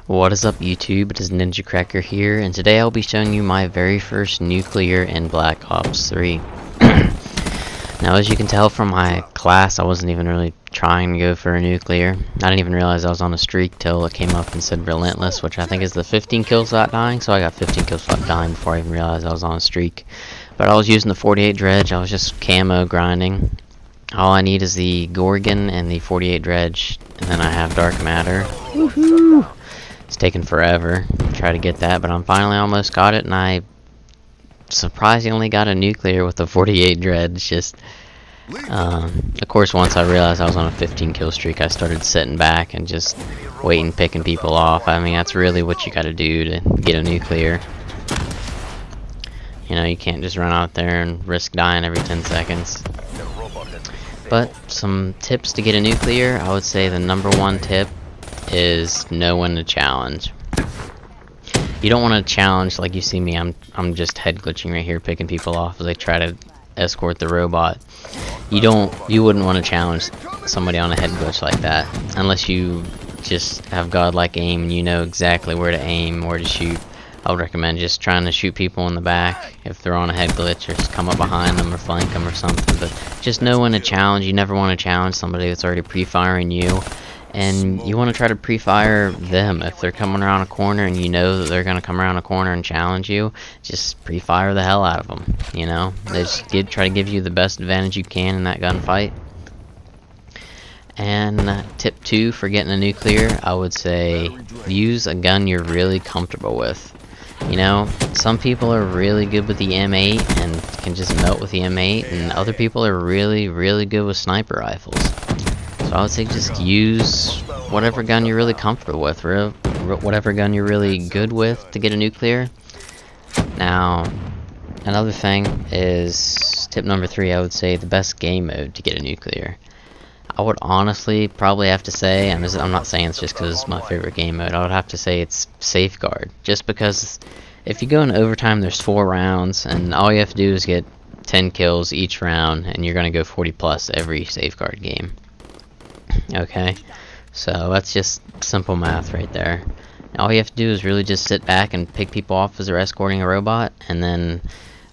What is up YouTube, it is Ninja Cracker here, and today I'll be showing you my very first nuclear in Black Ops 3. Now as you can tell from my class, I wasn't even really trying to go for a nuclear. I didn't even realize I was on a streak till it came up and said relentless, which I think is the 15 kills without dying, so I got 15 kills without dying before I even realized I was on a streak. But I was using the 48 dredge, I was just camo grinding. All I need is the Gorgon and the 48 dredge, and then I have dark matter. Woohoo! It's taken forever to try to get that, but I'm finally almost got it, and I surprisingly got a nuclear with the 48 dredge. Just, of course, once I realized I was on a 15 kill streak, I started sitting back and just waiting, picking people off. I mean, that's really what you gotta do to get a nuclear. You know, you can't just run out there and risk dying every 10 seconds. But some tips to get a nuclear, I would say the #1 tip is know when to challenge. You don't want to challenge like you see me. I'm just head glitching right here, picking people off as they try to escort the robot. You wouldn't want to challenge somebody on a head glitch like that unless you just have godlike aim and you know exactly where to aim, where to shoot. I would recommend just trying to shoot people in the back if they're on a head glitch, or just come up behind them or flank them or something. But just know when to challenge. You never want to challenge somebody that's already pre-firing you. And you want to try to pre-fire them. If they're coming around a corner and you know that they're going to come around a corner and challenge you, just pre-fire the hell out of them. You know, they just try to give you the best advantage you can in that gunfight. And tip 2 for getting a nuclear, I would say use a gun you're really comfortable with. You know, some people are really good with the M8 and can just melt with the M8, and other people are really, really good with sniper rifles. So I would say just use whatever gun you're really comfortable with, whatever gun you're really good with to get a nuclear. Now, another thing is tip number 3, I would say the best game mode to get a nuclear. I would honestly probably have to say, and I'm not saying it's just because it's my favorite game mode, I would have to say it's Safeguard. Just because if you go in overtime, there's 4 rounds, and all you have to do is get 10 kills each round, and you're going to go 40 plus every Safeguard game. Okay, so that's just simple math right there. All you have to do is really just sit back and pick people off as they're escorting a robot, and then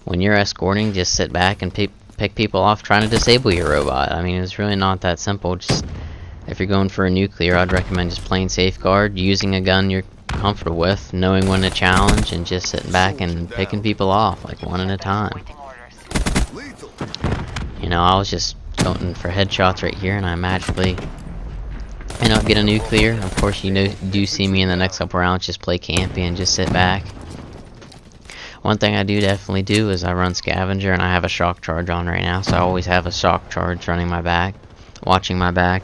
when you're escorting, just sit back and pick people off trying to disable your robot. I mean, it's really not that simple. Just if you're going for a nuclear, I'd recommend just playing Safeguard, using a gun you're comfortable with, knowing when to challenge, and just sitting back and picking people off like one at a time. You know, I was just going for headshots right here, and I magically get a nuclear. Of course, you do see me in the next couple rounds just play campy and just sit back. One thing I do definitely do is I run scavenger, and I have a shock charge on right now, so I always have a shock charge running my back, watching my back.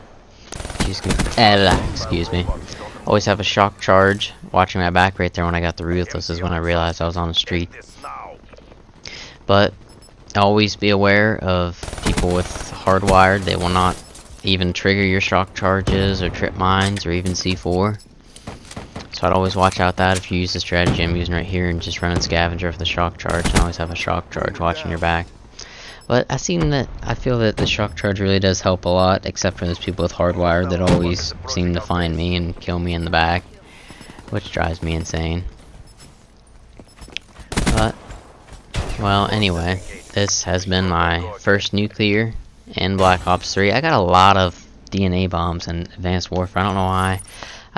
Excuse me. Always have a shock charge watching my back right there. When I got the Ruthless is when I realized I was on the street. But always be aware of people with hardwired. They will not even trigger your shock charges or trip mines or even C4. So I'd always watch out that if you use the strategy I'm using right here and just running scavenger for the shock charge, and always have a shock charge watching your back. But I feel that the shock charge really does help a lot, except for those people with hardwired that always seem to find me and kill me in the back, which drives me insane. But well, anyway, this has been my first nuclear in Black Ops 3. I got a lot of DNA bombs in Advanced Warfare. I don't know why.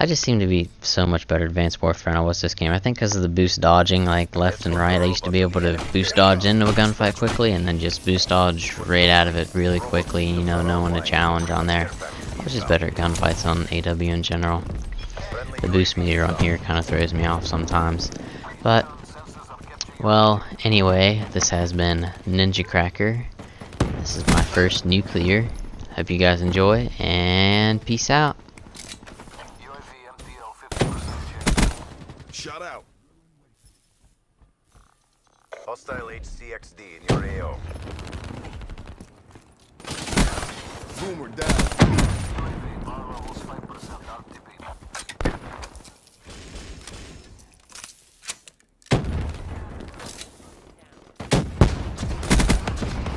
I just seem to be so much better at Advanced Warfare than I was this game. I think because of the boost dodging, like left and right. I used to be able to boost dodge into a gunfight quickly and then just boost dodge right out of it really quickly, you know, knowing a challenge on there. I was just better at gunfights on AW in general. The boost meter on here kind of throws me off sometimes. But, well, anyway, this has been Ninja Cracker. This is my first nuclear. Hope you guys enjoy, and peace out. Shut out. Hostile HCXD in your AO. Boomer down.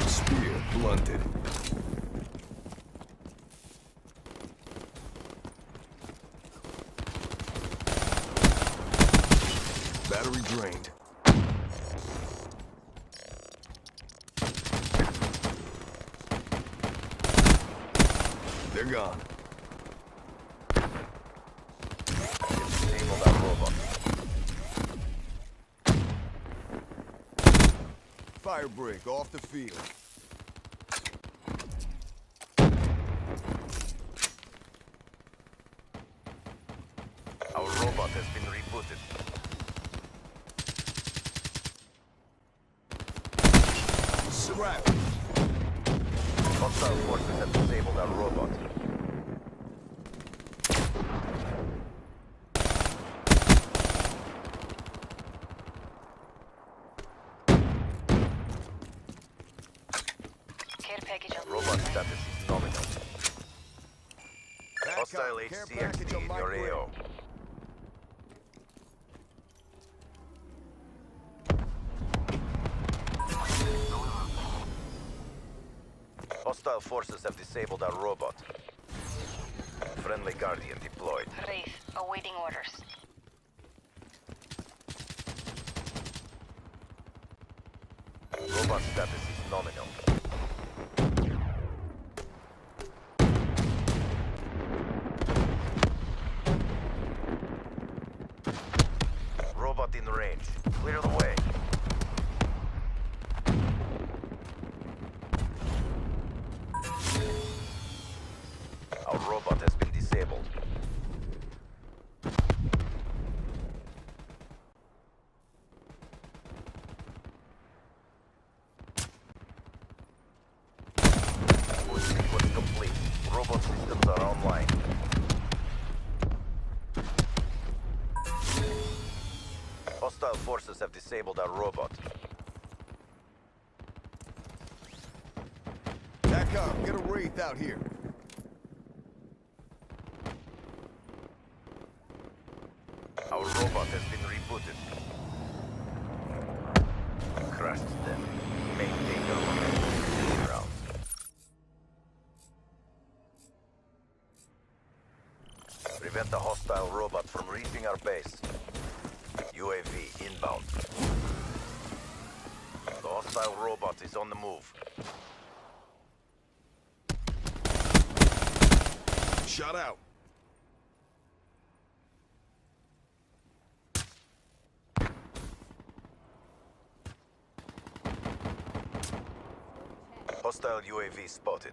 Spear blunted. Battery drained. They're gone. Disable that robot. Fire break off the field. Our robot has been rebooted. Scrap. Hostile forces have disabled our robot. Care package on Robot status is nominal. Hostile HCXD in your AO. Hostile forces have disabled our robot. Friendly Guardian deployed. Wraith, awaiting orders. Robot status is nominal. Robot in range. Clear the way. Our robot has been disabled. Sequence complete. Robot systems are online. Hostile forces have disabled our robot. Back up. Get a Wraith out here. Our robot has been rebooted. Crushed them. Maintain your momentum. Round. Prevent the hostile robot from reaching our base. UAV inbound. The hostile robot is on the move. Shut out. Hostile UAV spotted.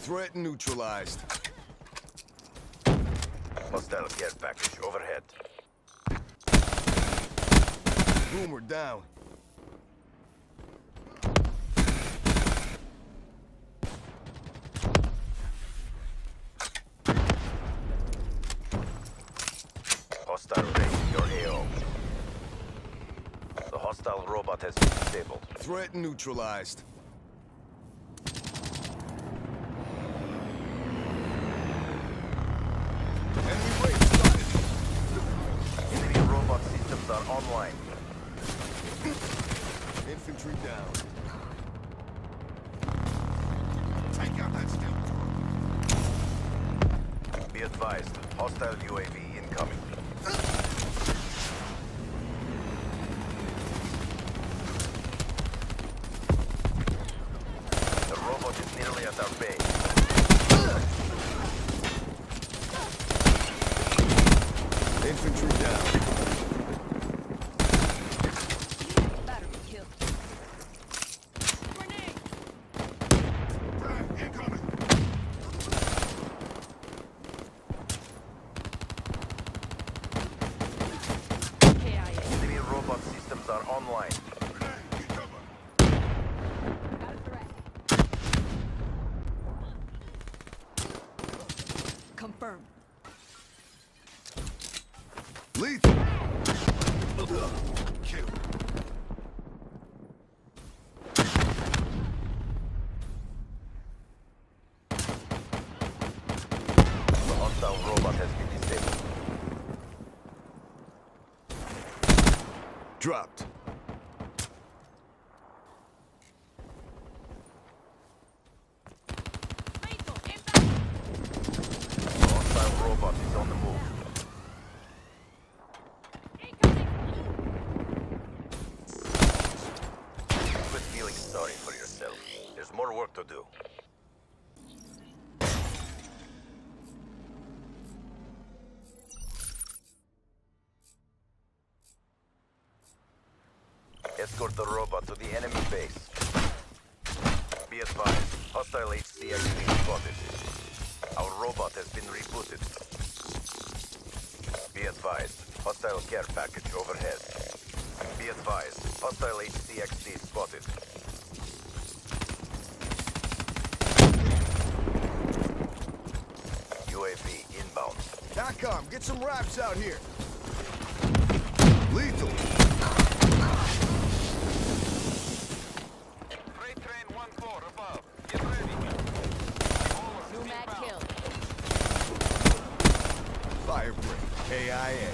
Threat neutralized. Hostile care package overhead. Boomer down. Hostile raising your AO. The hostile robot has been disabled. Threat neutralized. Enemy raid spotted. Enemy robot systems are online. Infantry down. Take out that scout. Be advised, hostile UAV incoming. The robot is nearly at our base. Infantry down. battery killed. Incoming. KIA. Enemy robot systems are online. Got a threat. Confirmed. Lethal. Kill. The hostile robot has been disabled. Dropped. Lethal, inbound. Hostile robot is on the move. Incoming. Quit feeling sorry for yourself. There's more work to do. Escort the robot to the enemy base. Be advised, hostile HCXD spotted. Our robot has been rebooted. Be advised, hostile care package overhead. Be advised, hostile HCXD spotted. UAV inbound. TACOM, get some raps out here. Lethal. Freight train 1-4 above. Get ready. Nomad kill. Fire break. KIA.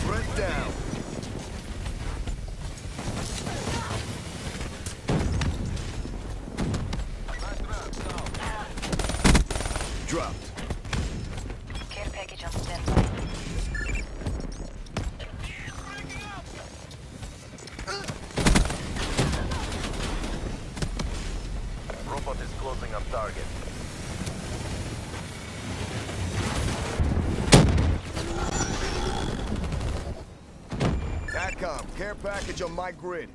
Threat down. Dropped. Care package on standby. Robot is closing on target. TACOM, care package on my grid.